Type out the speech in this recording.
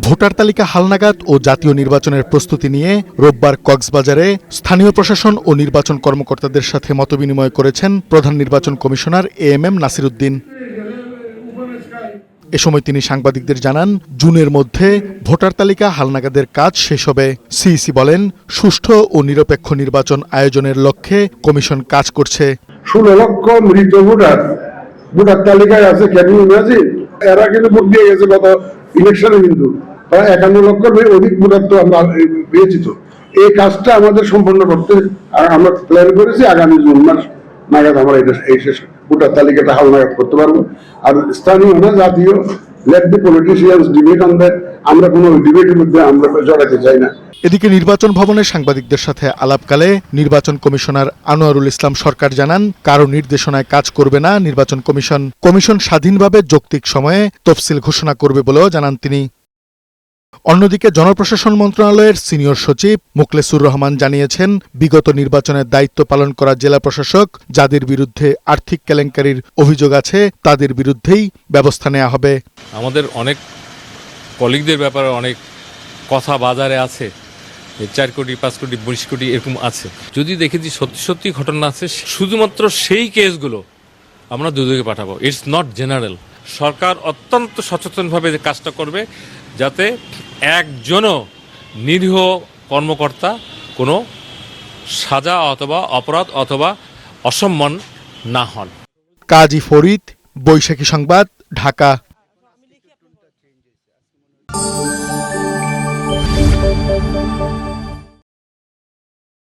Voter তালিকা হালনাগাদ ও জাতীয় নির্বাচনের প্রস্তুতি নিয়ে রোববার কক্সবাজারে স্থানীয় প্রশাসন ও নির্বাচন কর্মকর্তাদের সাথে মতবিনিময় করেছেন প্রধান নির্বাচন কমিশনার এএমএম নাসির উদ্দিন। এ সময় তিনি সাংবাদিকদের জানান, জুনের মধ্যে ভোটার তালিকা হালনাগাদের কাজ শেষ হবে। সিইসি বলেন, সুষ্ঠু ও নিরপেক্ষ নির্বাচন আয়োজনের লক্ষ্যে কমিশন কাজ করছে। 16 লক্ষ মৃত ভোটার তালিকায় আছে। Can you imagine? এরা কিন্তু ভোট দিয়ে গেছে গত ইলেকশনে, কিন্তু প্রায় 51 লক্ষের অধিক ভোটার তো আমরা পেয়েছি। তো এই কাজটা আমাদের সম্পন্ন করতে আমরা প্ল্যান করেছি। আগামী জুন মাস নাগাদ আমরা এই শেষ ভোটার তালিকাটা হালনাগাদ করতে পারবো। আর স্থানীয় না জাতীয়, late the politicians debate on that. আমরা কোনো ডিবেটের মধ্যে আমরা জড়াতে চাই না। এদিকে নির্বাচন ভবনে সাংবাদিকদের সাথে আলাপকালে নির্বাচন কমিশনার আনোয়ারুল ইসলাম সরকার জানান, কারো নির্দেশনায় কাজ করবে না নির্বাচন কমিশন। কমিশন স্বাধীনভাবে যৌক্তিক সময়ে তফসিল ঘোষণা করবে বলেও জানান তিনি। অন্যদিকে জনপ্রশাসন মন্ত্রণালয়ের সিনিয়র সচিব মুখলেসুর রহমান জানিয়েছেন, বিগত নির্বাচনের দায়িত্ব পালন করা জেলা প্রশাসক যাদের বিরুদ্ধে আর্থিক কেলেঙ্কারির অভিযোগ আছে তাদের বিরুদ্ধেই ব্যবস্থা নেওয়া হবে। আমাদের অনেক কলিগদের ব্যাপারে অনেক কথা বাজারে আছে, 4 কোটি 5 কোটি 20 কোটি এরকম আছে। যদি দেখি যে সত্যি সত্যি ঘটনা আছে, শুধুমাত্র সেই কেসগুলো আমরা দুদকে পাঠাবো। It's not general. সরকার অত্যন্ত সচেতনভাবে যে কাজটা করবে, যাতে একজনও নিরীহ কর্মকর্তা কোনো সাজা অথবা অপরাধ অথবা অসম্মান না হন। কাজী ফরিদ, বৈশাখী সংবাদ, ঢাকা।